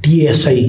TASI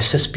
SSP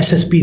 SSP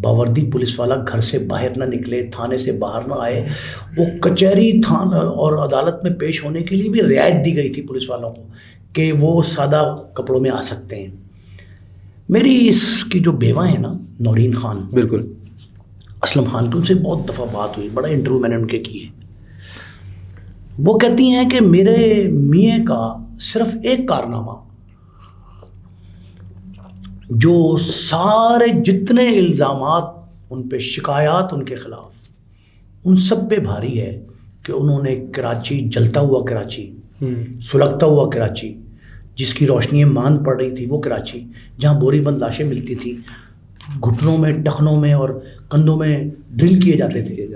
باوردی police والا گھر سے باہر نہ نکلے، تھانے سے باہر نہ آئے، وہ کچہری تھانہ اور عدالت میں پیش ہونے کے لیے بھی رعایت دی گئی تھی پولیس والوں کو کہ وہ سادہ کپڑوں میں آ سکتے ہیں. میری اس کی جو بیوہ ہیں نا نورین خان، بالکل اسلم خان کی، ان سے بہت دفعہ بات ہوئی، بڑا انٹرویو میں نے ان کے کیے. وہ کہتی ہیں کہ میرے میاں کا صرف ایک کارنامہ جو سارے جتنے الزامات ان پہ، شکایات ان کے خلاف، ان سب پہ بھاری ہے کہ انہوں نے کراچی، جلتا ہوا کراچی، سلگتا ہوا کراچی، جس کی روشنییں مان پڑ رہی تھی، وہ کراچی جہاں بوری بند لاشیں ملتی تھیں، گھٹنوں میں، ٹخنوں میں اور کندھوں میں ڈرل کیے جاتے تھے،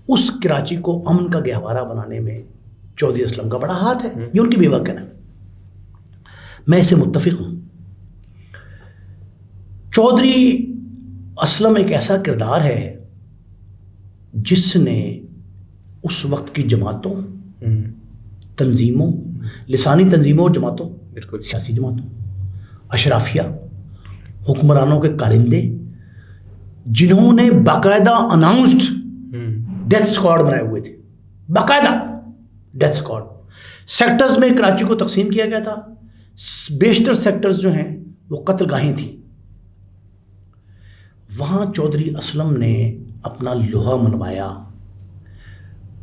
اس کراچی کو امن کا گہوارہ بنانے میں چودھری اسلم کا بڑا ہاتھ ہے. یہ ان کی بیوہ کہنا ہے. میں اسے متفق ہوں. چودھری اسلم ایک ایسا کردار ہے جس نے اس وقت کی جماعتوں، تنظیموں، لسانی تنظیموں اور جماعتوں، بالکل سیاسی جماعتوں، اشرافیہ، حکمرانوں کے کارندے، جنہوں نے باقاعدہ اناؤنسڈ ڈیتھ اسکواڈ بنائے ہوئے تھے، باقاعدہ ڈیتھ اسکواڈ. سیکٹرز میں کراچی کو تقسیم کیا گیا تھا. بیشتر سیکٹرز جو ہیں وہ قتل گاہیں تھیں. وہاں چودھری اسلم نے اپنا لوہا منوایا.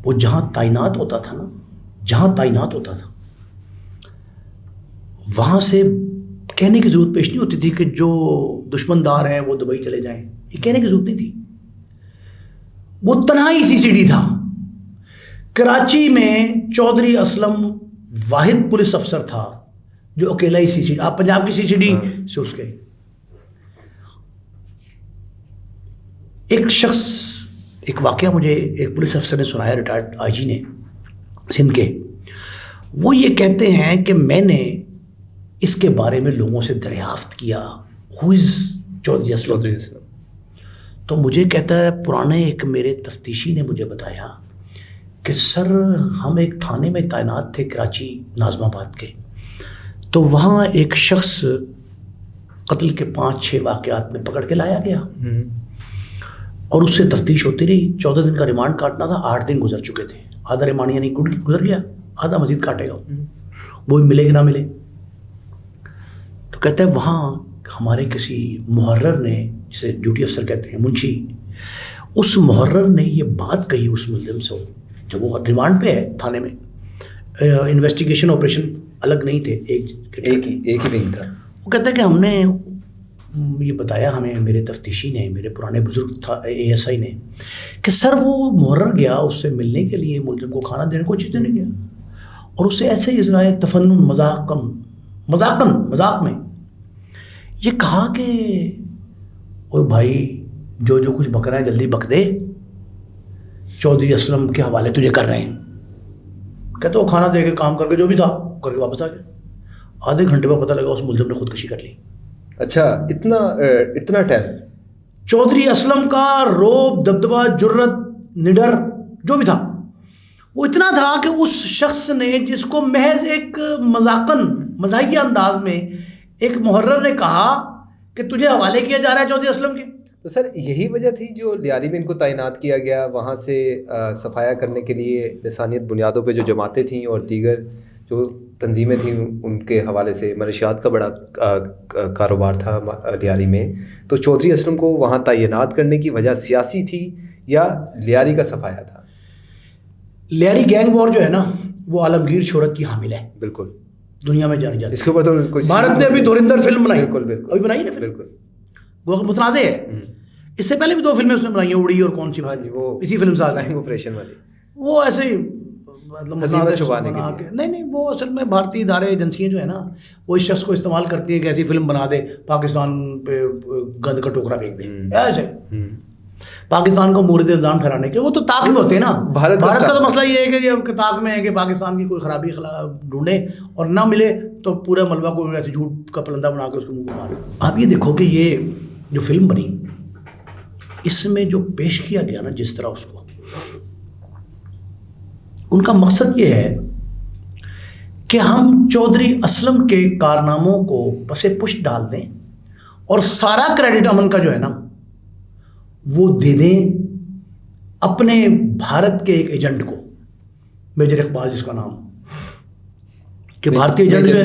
وہ جہاں تعینات ہوتا تھا نا، جہاں تعینات ہوتا تھا، وہاں سے کہنے کی ضرورت پیش نہیں ہوتی تھی کہ جو دشمن دار ہیں وہ دبئی چلے جائیں. یہ کہنے کی ضرورت نہیں تھی. وہ تنہائی CCD تھا. کراچی میں چودھری اسلم واحد پولیس افسر تھا جو اکیلا ہی CCD. آپ پنجاب کی CCD سے اس کے ایک شخص، ایک واقعہ مجھے ایک پولیس افسر نے سنایا، ریٹائرڈ IG نے، سندھ کے. وہ یہ کہتے ہیں کہ میں نے اس کے بارے میں لوگوں سے دریافت کیا، ہو از چودھری اسلم. تو مجھے کہتا ہے پرانے ایک میرے تفتیشی نے مجھے بتایا کہ سر ہم ایک تھانے میں تعینات تھے کراچی ناظم آباد کے، تو وہاں ایک شخص قتل کے 5-6 واقعات میں پکڑ کے لایا گیا اور اس سے تفتیش ہوتی رہی. 14 دن کا ریمانڈ کاٹنا تھا، 8 دن گزر چکے تھے. آدھا ریمانڈ یعنی گزر گیا، آدھا مزید کاٹے گا، وہ ملے کہ نہ ملے. تو کہتا ہے وہاں ہمارے کسی محرر نے، جسے ڈیوٹی افسر کہتے ہیں، منشی، اس محرر نے یہ بات کہی اس ملزم سے جب وہ ریمانڈ پہ ہے تھانے میں. انویسٹیگیشن آپریشن الگ نہیں تھے، ایک ہی دن تھا. وہ کہتا ہے کہ ہم نے یہ بتایا ہمیں میرے تفتیشی نے، میرے پرانے بزرگ تھا ASI نے، کہ سر وہ محرر گیا اس سے ملنے کے لیے، ملزم کو کھانا دینے کو چیز دینے گیا، اور اسے ایسے ہی اظہار تفنن مذاق میں یہ کہا کہ اوے بھائی جو کچھ بک رہا ہے جلدی بک دے، چودھری اسلم کے حوالے تجھے کر رہے ہیں. کہتے وہ کھانا دے کے کام کر کے جو بھی تھا کر کے واپس آ گیا. آدھے گھنٹے میں پتہ لگا اس ملزم نے خودکشی کر لی. اچھا، اتنا ٹائم. چودھری اسلم کا روب، دبدبہ، جرت، نڈر جو بھی تھا وہ اتنا تھا کہ اس شخص نے، جس کو محض ایک مزاحیہ انداز میں ایک محرر نے کہا کہ تجھے حوالے کیا جا رہا ہے چودھری اسلم کے. تو سر یہی وجہ تھی جو لیاری میں ان کو تعینات کیا گیا، وہاں سے صفایا کرنے کے لیے لسانیت بنیادوں پہ جو جماعتیں تھیں اور دیگر جو تنظیمیں تھیں ان کے حوالے سے منشیات کا بڑا کاروبار تھا لیاری میں. تو چودھری اسلم کو وہاں تعینات کرنے کی وجہ سیاسی تھی یا لیاری کا صفایا تھا؟ لیاری گینگ وار جو ہے نا وہ عالمگیر شہرت کی حامل ہے، بالکل دنیا میں جانی جاتی ہے. اس کے اوپر تو بھارت نے ابھی دھرندر فلم بنائی، بالکل ابھی بنائی نا فلم، بالکل وہ متنازع ہے. اس سے پہلے بھی 2 فلمیں اس نے بنائی ہیں، اڑی اور کون سی، ہاں جی، وہ اسی فلم سے آپریشن والی، وہ ایسے ہی مطلب چھپانے کے لیے. نہیں، وہ اصل میں بھارتی ادارے ایجنسیاں جو ہے نا وہ اس شخص کو استعمال کرتی ہیں کہ ایسی فلم بنا دے پاکستان پہ گند کا ٹوکرا پھینک دے، ایسے پاکستان کو مورد الزام ٹھہرانے کے. وہ تو طاق میں ہوتے ہیں نا. بھارت کا تو مسئلہ یہ ہے کہ یہ طاق میں ہے کہ پاکستان کی کوئی خرابی ڈھونڈے اور نہ ملے تو پورے ملبہ کو ایسے جھوٹ کا پلندہ بنا کے اس کے منہ کو مارے. آپ یہ دیکھو کہ یہ جو فلم بنی اس میں جو پیش کیا گیا نا جس طرح اس کو، ان کا مقصد یہ ہے کہ ہم چودھری اسلم کے کارناموں کو پس پشت ڈال دیں اور سارا کریڈٹ امن کا جو ہے نا وہ دے دیں اپنے بھارت کے ایک ایجنٹ کو, میجر اقبال جس کا نام, کہ بھارتی ایجنٹ جو ہے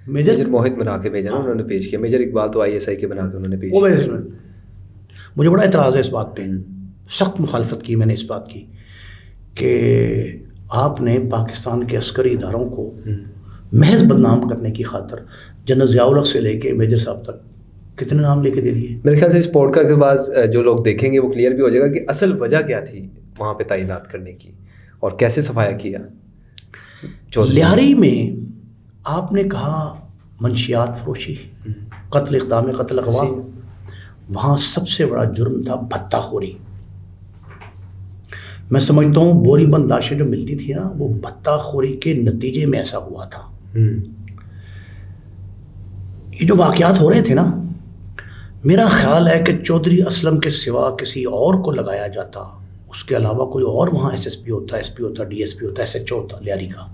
میجر موہت بنا کے بھیجا نا انہوں نے, پیش کیا. میجر اقبال تو ISI کے بنا کے انہوں نے پیش کیا. مجھے بڑا اعتراض ہے اس بات پہ, سخت مخالفت کی میں نے اس بات کی کہ آپ نے پاکستان کے عسکری اداروں کو محض بدنام کرنے کی خاطر جنرل ضیاء الحق سے لے کے میجر صاحب تک کتنے نام لے کے دے دیے. میرے خیال سے اس پوڈ کاسٹ کے بعد جو لوگ دیکھیں گے وہ کلیئر بھی ہو جائے گا کہ اصل وجہ کیا تھی وہاں پہ تعینات کرنے کی اور کیسے صفایا کیا. لیاری میں آپ نے کہا منشیات فروشی, قتل اقدام قتل اغوا, وہاں سب سے بڑا جرم تھا بھتہ خوری. میں سمجھتا ہوں بوری بند لاشیں جو ملتی تھی نا وہ بھتہ خوری کے نتیجے میں ایسا ہوا تھا. یہ جو واقعات ہو رہے تھے نا, میرا خیال ہے کہ چودھری اسلم کے سوا کسی اور کو لگایا جاتا, اس کے علاوہ کوئی اور وہاں SSP ہوتا, SP ہوتا, DSP ہوتا, SHO ہوتا لیاری کا,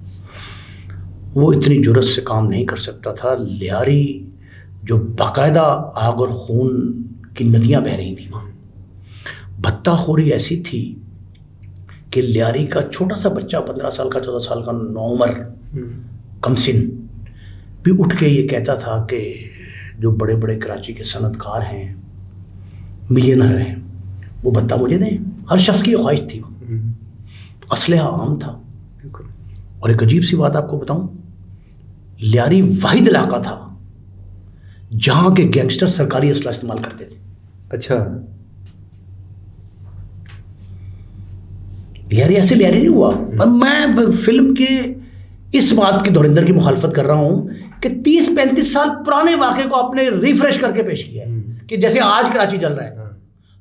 وہ اتنی جرت سے کام نہیں کر سکتا تھا. لیاری جو باقاعدہ آگ اور خون کی ندیاں بہہ رہی تھیں وہاں, بھتہ خوری ایسی تھی کہ لیاری کا چھوٹا سا بچہ 15 سال کا 14 سال کا نوعمر کمسن بھی اٹھ کے یہ کہتا تھا کہ جو بڑے بڑے کراچی کے صنعت کار ہیں, ملینر ہیں, وہ بھتہ مجھے دیں. ہر شخص کی یہ خواہش تھی. اسلحہ عام تھا. اور ایک عجیب سی بات آپ کو بتاؤں, لیاری واحد علاقہ تھا جہاں کے گینگسٹر سرکاری اسلحہ استعمال کرتے تھے. اچھا, لیاری ایسے لیاری نہیں ہوا. میں فلم کے اس بات کی دھوریندر کی مخالفت کر رہا ہوں کہ 30-35 سال پرانے واقعے کو آپ نے ریفریش کر کے پیش کیا ہے کہ جیسے آج کراچی چل رہا ہے.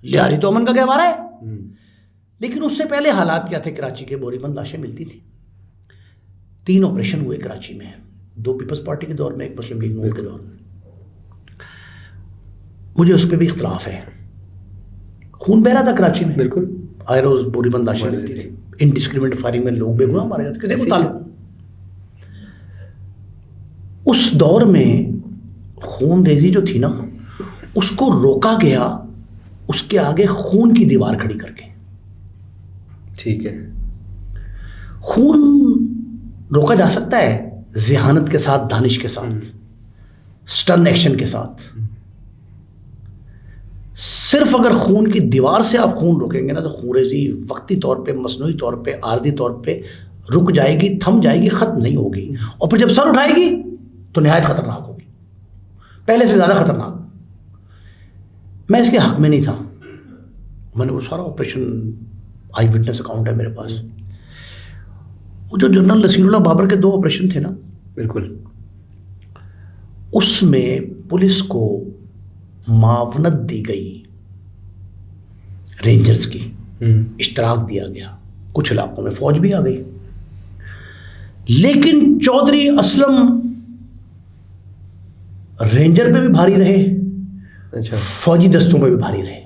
لیاری تو امن کا گہوارہ ہے, لیکن اس سے پہلے حالات کیا تھے کراچی کے؟ بوری بند لاشیں ملتی تھیں. 3 آپریشن ہوئے کراچی میں, 2 پیپلز پارٹی کے دور میں, 1 مسلم لیگ نون کے دور میں. مجھے اس پہ بھی اختلاف ہے. خون بہ رہا تھا کراچی میں, بالکل آئے روز بوری بند لاشیں ملتی تھی. انڈسکریمنیٹ فائرنگ میں لوگ بے گناہ مارے جاتے, کسی کو تعلق. اس دور میں خون ریزی جو تھی نا اس کو روکا گیا اس کے آگے خون کی دیوار کھڑی کر کے. ٹھیک ہے, خون روکا جا سکتا ہے ذہانت کے ساتھ, دانش کے ساتھ, سٹرن ایکشن کے ساتھ. صرف اگر خون کی دیوار سے آپ خون روکیں گے نا تو خون ریزی وقتی طور پہ, مصنوعی طور پہ, عارضی طور پہ رک جائے گی, تھم جائے گی, ختم نہیں ہوگی. اور پھر جب سر اٹھائے گی تو نہایت خطرناک ہوگی, پہلے سے زیادہ خطرناک. میں اس کے حق میں نہیں تھا. میں نے وہ سارا آپریشن آئی وٹنس اکاؤنٹ ہے میرے پاس. وہ جو جنرل نصیر اللہ بابر کے 2 آپریشن تھے نا, بالکل, اس میں پولیس کو معاونت دی گئی, رینجرز کی اشتراک دیا گیا, کچھ علاقوں میں فوج بھی آ گئی. لیکن چودھری اسلم رینجر پہ بھی بھاری رہے, اچھا, فوجی دستوں پہ بھی بھاری رہے.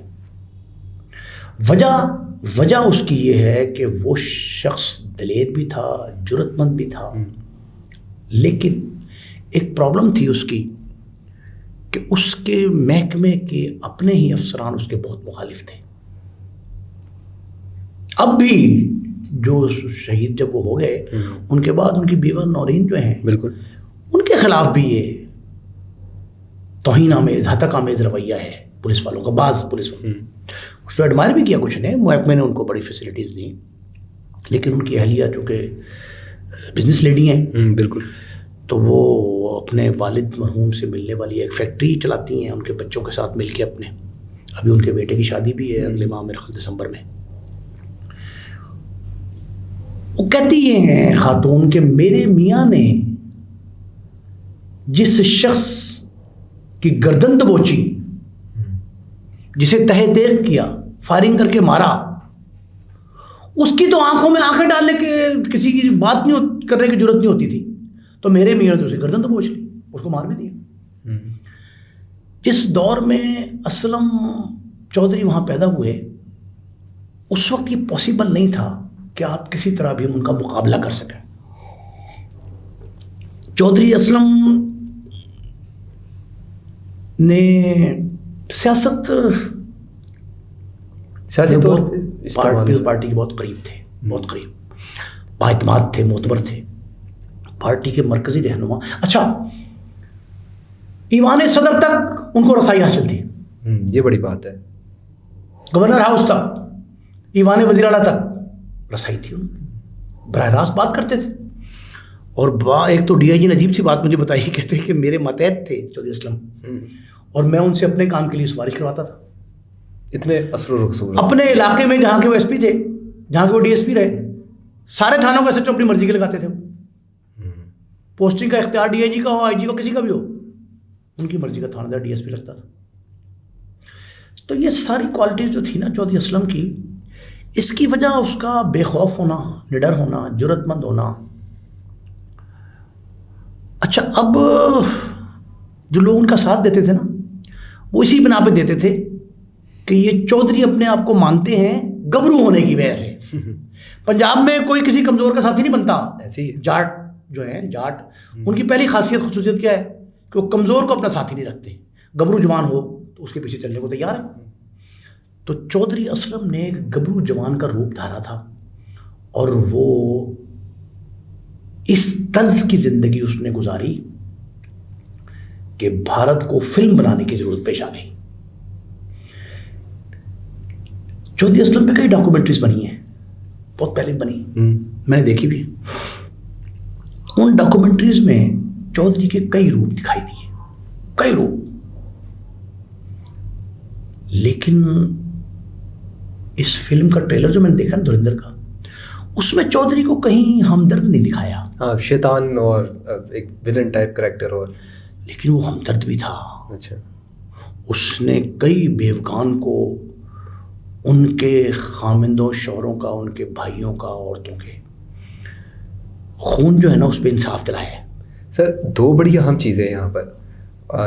وجہ اس کی یہ ہے کہ وہ شخص دلیر بھی تھا, جرت مند بھی تھا, لیکن ایک پرابلم تھی اس کی کہ اس کے محکمے کے اپنے ہی افسران اس کے بہت مخالف تھے. اب بھی جو شہید جب وہ ہو گئے ان کے بعد ان کی بیوہ نورین جو ہیں, بالکل, ان کے خلاف بھی یہ توہین آمیز, ہتک آمیز رویہ ہے پولیس والوں کا. بعض پولیس والوں اس کو ایڈمائر بھی کیا کچھ نے, محکمے نے ان کو بڑی فیسلٹیز دیں, لیکن ان کی اہلیہ چونکہ بزنس لیڈی ہیں, بالکل, تو وہ اپنے والد مرحوم سے ملنے والی ایک فیکٹری چلاتی ہیں ان کے بچوں کے ساتھ مل کے اپنے. ابھی ان کے بیٹے کی شادی بھی ہے اگلے ماہ میرے خیال دسمبر میں. وہ کہتی ہیں خاتون کہ میرے میاں نے جس شخص کی گردن دبوچی, جسے تہہ تیغ کیا, فائرنگ کر کے مارا, اس کی تو آنکھوں میں آنکھیں ڈالنے کے کسی کی بات نہیں کرنے کی ضرورت نہیں ہوتی تھی, تو میرے میاں نے تو اسے گردن دبوچ لی, اس کو مار بھی دیا. جس دور میں اسلم چودھری وہاں پیدا ہوئے اس وقت یہ پاسبل نہیں تھا کہ آپ کسی طرح بھی ان کا مقابلہ کر سکیں. چودھری اسلم نے سیاست سیاسی طور پہ پیپلز پارٹی کے بہت قریب تھے، بہت قریب، بااعتماد تھے، معتبر تھے، پارٹی کے مرکزی رہنما. اچھا، ایوان صدر تک ان کو رسائی حاصل تھی، یہ بڑی بات ہے. گورنر ہاؤس تک، ایوان وزیر اعلیٰ تک رسائی تھی، ان براہ راست بات کرتے تھے. اور ایک تو ڈی آئی جی نے عجیب سی بات مجھے بتائی، کہتے ہیں کہ میرے ماتحت تھے چودھری اسلم، اور میں ان سے اپنے کام کے لیے سفارش کرواتا تھا. اتنے اثر و رسوخ اپنے علاقے میں جہاں کے وہ ایس پی تھے، جہاں کے وہ ڈی ایس پی رہے، سارے تھانوں کا SHO اپنی مرضی کے لگاتے تھے. پوسٹنگ کا اختیار ڈی آئی جی کا ہو، آئی جی کا، کسی کا بھی ہو، ان کی مرضی کا تھانہ دار DSP رکھتا تھا. تو یہ ساری کوالٹیز جو تھی نا چودھری اسلم کی، اس کی وجہ اس کا بے خوف ہونا، نڈر ہونا، جرأت مند ہونا. اچھا، اب جو لوگ ان کا ساتھ دیتے تھے نا، وہ اسی بنا پہ دیتے تھے کہ یہ چودھری اپنے آپ کو مانتے ہیں گبرو ہونے کی وجہ سے. پنجاب میں کوئی کسی کمزور کا ساتھی نہیں بنتا. جاٹ جو ہیں، جاٹ، ان کی پہلی خصوصیت کیا ہے کہ وہ کمزور کو اپنا ساتھی نہیں رکھتے. گبرو جوان ہو تو اس کے پیچھے چلنے کو تیار ہے. تو چودھری اسلم نے ایک گبرو جوان کا روپ دھارا تھا، اور وہ اس طرز کی زندگی اس نے گزاری کہ بھارت کو فلم بنانے کی ضرورت پیش آ گئی. چودھری اسلم پہ کئی ڈاکومنٹریز بنی ہیں، بہت پہلے بنی، میں نے دیکھی بھی. ان ڈاکومنٹریز میں چودھری کے کئی روپ دکھائی دیے، کئی روپ. لیکن اس فلم کا ٹریلر جو میں نے دیکھا نا دھرندر کا، اس میں چودھری کو کہیں ہمدرد نہیں دکھایا. ہاں، شیطان اور ایک ولن ٹائپ کریکٹر، اور لیکن وہ ہمدرد بھی تھا. اچھا، اس نے کئی بیوگان کو، ان کے خامندوں شوہروں کا، ان کے بھائیوں کا، عورتوں کے خون جو ہے نا اس پہ انصاف دلایا ہے. سر، دو بڑی اہم چیزیں یہاں پر،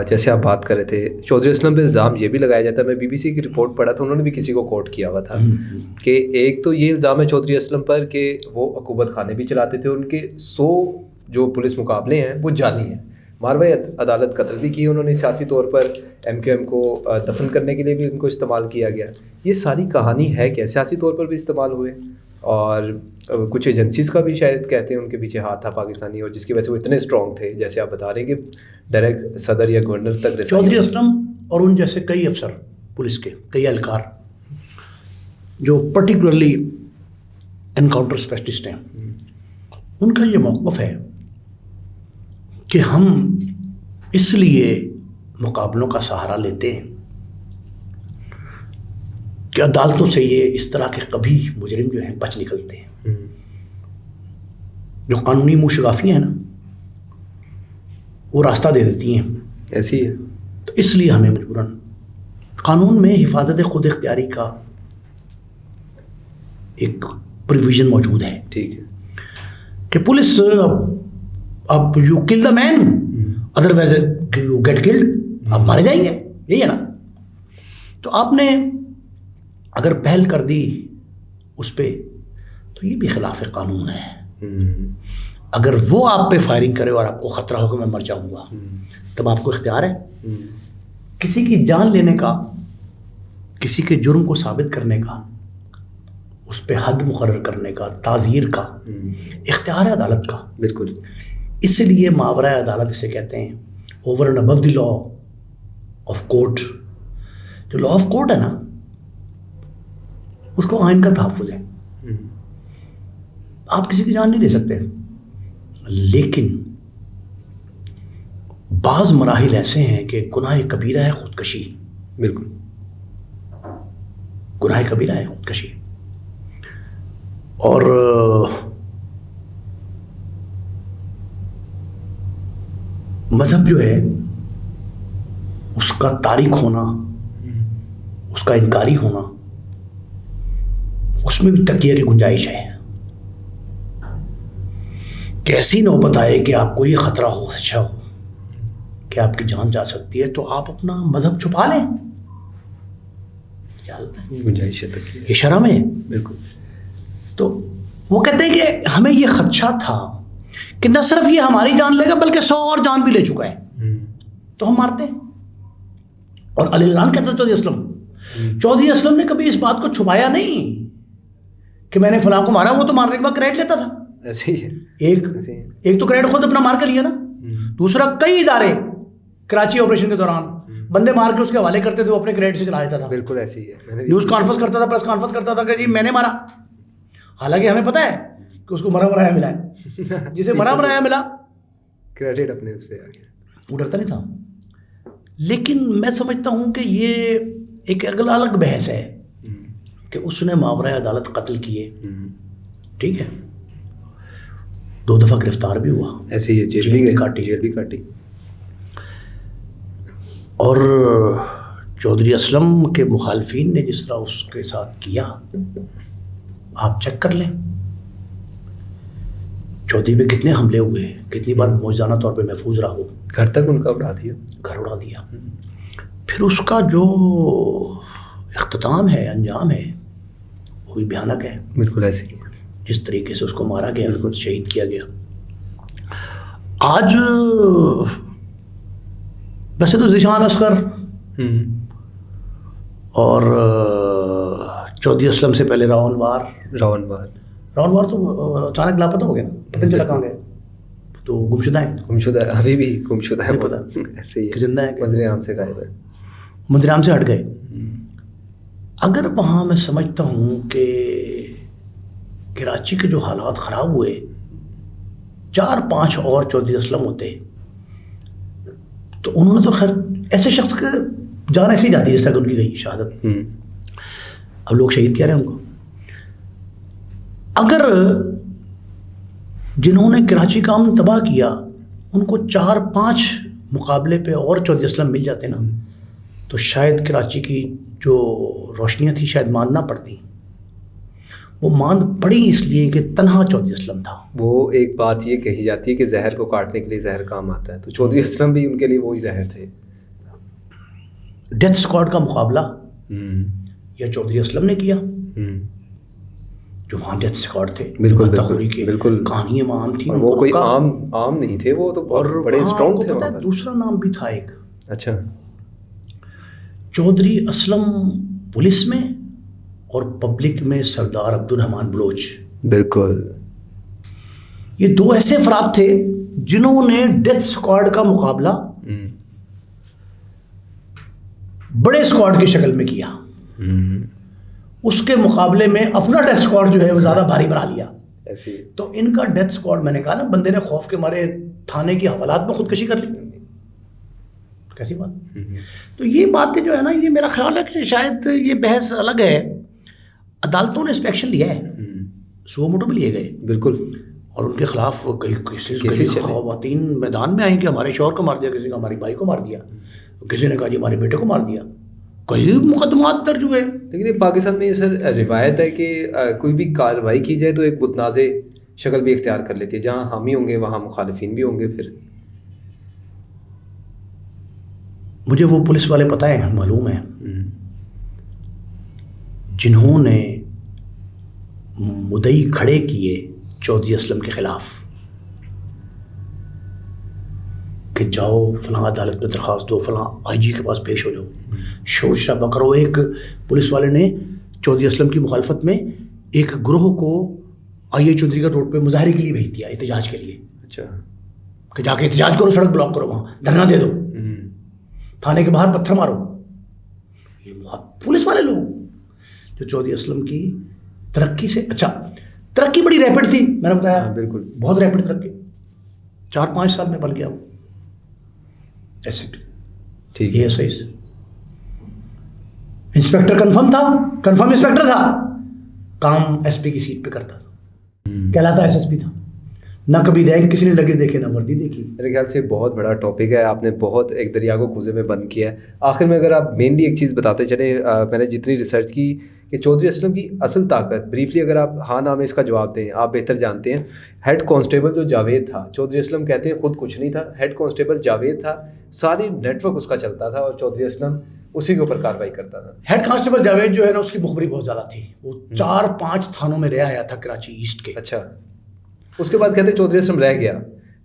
جیسے آپ بات کر رہے تھے، چودھری اسلم پہ الزام یہ بھی لگایا جاتا ہے، میں BBC کی رپورٹ پڑھا تھا، انہوں نے بھی کسی کو کوٹ کیا ہوا تھا کہ ایک تو یہ الزام ہے چودھری اسلم پر کہ وہ عقوبت خانے بھی چلاتے تھے، ان کے 100 جو پولیس مقابلے ہیں وہ جعلی ہیں. ماروی عدالت قتل بھی کی انہوں نے، سیاسی طور پر MQM کو دفن کرنے کے لیے بھی ان کو استعمال کیا گیا. یہ ساری کہانی ہے کہ سیاسی طور پر بھی استعمال ہوئے، اور کچھ ایجنسیز کا بھی شاید کہتے ہیں ان کے پیچھے ہاتھ تھا پاکستانی، اور جس کی وجہ سے وہ اتنے اسٹرانگ تھے جیسے آپ بتا رہے ہیں کہ ڈائریکٹ صدر یا گورنر تک رسائی. چودھری اسلم اور ان جیسے کئی افسر پولیس کے، کئی اہلکار جو پرٹیکولرلی انکاؤنٹر اسپیشلسٹ ہیں، ان کا یہ موقف ہے کہ ہم اس لیے مقابلوں کا سہارا لیتے ہیں کہ عدالتوں سے یہ اس طرح کے کبھی مجرم جو ہیں بچ نکلتے ہیں. جو قانونی منہ شگافی ہیں نا، وہ راستہ دے دیتی ہیں. ایسی ہے. تو اس لیے ہمیں مجبوراً قانون میں حفاظت خود اختیاری کا ایک پروویژن موجود ہے. ٹھیک ہے کہ پولیس اب یو کل دا مین ادروائز یو گیٹ کلڈ، آپ مارے جائیں گے، یہی ہے نا. تو آپ نے اگر پہل کر دی اس پہ تو یہ بھی خلاف قانون ہے. اگر وہ آپ پہ فائرنگ کرے اور آپ کو خطرہ ہو کہ میں مر جاؤں گا، تب آپ کو اختیار ہے کسی کی جان لینے کا، کسی کے جرم کو ثابت کرنے کا، اس پہ حد مقرر کرنے کا، تعزیر کا اختیار ہے عدالت کا. بالکل. اس لیے ماورائے عدالت اسے کہتے ہیں، over and above the law of court. جو لا آف کورٹ ہے نا، اس کو آئین کا تحفظ ہے. آپ کسی کی جان نہیں لے سکتے، لیکن بعض مراحل ایسے ہیں کہ گناہ کبیرہ ہے خودکشی. بالکل. گناہ کبیرہ ہے خودکشی. اور مذہب جو ہے اس کا تاریک ہونا، اس کا انکاری ہونا، اس میں بھی تقیہ کی گنجائش ہے کہ ایسی نوبت آئے کہ آپ کو یہ خطرہ ہو، اچھا ہو کہ آپ کی جان جا سکتی ہے، تو آپ اپنا مذہب چھپا لیں. گنجائش ہے تقیہ، یہ شرم ہے. بالکل. تو وہ کہتے ہیں کہ ہمیں یہ خدشہ تھا کہ نہ صرف یہ ہماری جان لے گا بلکہ 100 اور جان بھی لے چکا ہے، تو ہم مارتے ہیں. اور علی لان کہتے تھے اسلم چودھری اسلم نے کبھی اس بات کو چھپایا نہیں کہ میں نے فلاں کو مارا. وہ تو مارنے کے بعد کریڈٹ لیتا تھا. ایسے ہی ہے. ایک تو کریڈٹ خود اپنا مار کے لیا نا, دوسرا کئی ادارے کراچی آپریشن کے دوران بندے مار کے اس کے حوالے کرتے تھے, وہ اپنے کریڈٹ سے چلا دیتا تھا. بالکل ایسے ہی ہے. نیوز کانفرنس کرتا تھا, پریس کانفرنس کرتا تھا کہ جی میں نے مارا, حالانکہ ہمیں پتہ ہے کہ اس کو مرا مرایا ملا ہے. جسے مرا مرایا ملا کریڈٹ اپنے اس پہ آ گیا, وہ ڈرتا نہیں تھا. لیکن میں سمجھتا ہوں کہ یہ ایک الگ بحث ہے کہ اس نے ماورائے عدالت قتل کیے, ٹھیک ہے, 2 دفعہ گرفتار بھی ہوا, ایسے ہی جیل بھی کاٹی. اور چودھری اسلم کے مخالفین نے جس طرح اس کے ساتھ کیا, آپ چیک کر لیں چودھری پہ کتنے حملے ہوئے, کتنی بار موجزانہ طور پہ محفوظ رہا ہو, گھر تک ان کا گھر اڑا دیا. پھر اس کا جو اختتام ہے, انجام ہے, وہ بھی بھیانک ہے. بالکل ایسے ہی جس طریقے سے اس کو مارا گیا, بالکل شہید کیا گیا. آج ویسے تو ذیشان اصغر اور چودھری اسلم سے پہلے راون وار تو اچانک لاپتہ ہو گیا نا, پتہ نہیں چلا کہاں گئے. تو گمشدہ ہیں, ابھی بھی گمشدہ ہے, پتہ ایسے ہی زندہ ہے, منظر عام سے غائب ہے, منظر عام سے ہٹ گئے. اگر وہاں میں سمجھتا ہوں کہ کراچی کے جو حالات خراب ہوئے, 4-5 اور چودھری اسلم ہوتے تو انہوں نے تو خیر ایسے شخص کے جان ایسے ہی جاتی جیسا کہ ان کی گئی شہادت. اب لوگ شہید کہہ رہے ہیں ان کو. اگر جنہوں نے کراچی کا امن تباہ کیا ان کو 4-5 مقابلے پہ اور چودھری اسلم مل جاتے نا, تو شاید کراچی کی جو روشنیاں تھیں شاید ماند نہ پڑتی. وہ ماند پڑی اس لیے کہ تنہا چودھری اسلم تھا. وہ ایک بات یہ کہی جاتی ہے کہ زہر کو کاٹنے کے لیے زہر کام آتا ہے, تو چودھری اسلم بھی ان کے لیے وہی زہر تھے. ڈیتھ اسکواڈ کا مقابلہ یا چودھری اسلم نے کیا, جو وہاں ڈیتھ اسکواڈ تھے, بالکل کہانیاں عام تھیں. وہ کوئی عام نہیں تھے, وہ تو بڑے اسٹرانگ تھے. دوسرا نام بھی تھا ایک, اچھا, چودھری اسلم پولیس میں اور پبلک میں سردار عبدالرحمان بلوچ. بالکل, یہ 2 ایسے افراد تھے جنہوں نے ڈیتھ اسکواڈ کا مقابلہ بڑے اسکواڈ کی شکل میں کیا. اس کے مقابلے میں اپنا ڈیتھ اسکواڈ جو ہے وہ زیادہ بھاری بنا لیا. تو ان کا ڈیتھ اسکواڈ, میں نے کہا نا, بندے نے خوف کے مارے تھانے کی حوالات میں خودکشی کر لی. کیسی بات. تو یہ باتیں جو ہے نا, یہ میرا خیال ہے کہ شاید یہ بحث الگ ہے. عدالتوں نے اس پہ ایکشن لیا ہے, سو موٹو بھی لیے گئے. بالکل, اور ان کے خلاف کئی خواتین میدان میں آئیں کہ ہمارے شوہر کو مار دیا, کسی نے ہماری بھائی کو مار دیا, کسی نے کہا جی ہمارے بیٹے کو مار دیا. کئی مقدمات درج ہوئے. لیکن یہ پاکستان میں یہ سر روایت ہے کہ کوئی بھی کارروائی کی جائے تو ایک متنازع شکل بھی اختیار کر لیتی ہے, جہاں حامی ہوں گے وہاں مخالفین بھی ہوں گے. پھر مجھے وہ پولیس والے پتہ ہے, معلوم ہے, جنہوں نے مدعی کھڑے کیے چودھری اسلم کے خلاف کہ جاؤ فلاں عدالت میں درخواست دو, فلاں آئی جی کے پاس پیش ہو جاؤ, شور شرابہ کرو. ایک پولیس والے نے چودھری اسلم کی مخالفت میں ایک گروہ کو آئی چودھری گڑھ روڈ پہ مظاہرے کے لیے بھیج دیا, احتجاج کے لیے. اچھا, کہ جا کے احتجاج کرو, سڑک بلاک کرو, وہاں دھرنا دے دو, تھانے کے باہر پتھر مارو. یہ پولیس والے لوگ جو چودھری اسلم کی ترقی سے, اچھا ترقی بڑی ریپڈ تھی, میں نے بتایا. بالکل, بہت ریپڈ ترقی, 4-5 سال میں بن گیا وہ ایس پی, ایس آئی سے انسپیکٹر کنفرم تھا, کنفرم انسپیکٹر تھا, کام ایس پی کی سیٹ پہ کرتا تھا, کہلاتا ایس ایس پی تھا. نہ کبھی رینک کسی نے لگے دیکھے, نہ وردی دیکھی. میرے خیال سے بہت بڑا ٹاپک ہے, آپ نے بہت ایک دریا کو کوزے میں بند کیا ہے. آخر میں اگر آپ مینلی ایک چیز بتاتے چلیں, میں نے جتنی ریسرچ کی کہ چودھری اسلم کی اصل طاقت, بریفلی اگر آپ ہاں نہ میں اس کا جواب دیں, آپ بہتر جانتے ہیں. ہیڈ کانسٹیبل جو جاوید تھا, چودھری اسلم کہتے ہیں خود کچھ نہیں تھا, ہیڈ کانسٹیبل جاوید تھا, ساری نیٹ ورک اس کا چلتا تھا, اور چودھری اسلم اسی کے اوپر کارروائی کرتا تھا. ہیڈ کانسٹیبل جاوید جو ہے نا, اس کی مخبری بہت زیادہ تھی. وہ 4-5 تھانوں میں رہ آیا تھا کراچی ایسٹ کے. اچھا, اس کے بعد کہتے چودھری اسلم رہ گیا.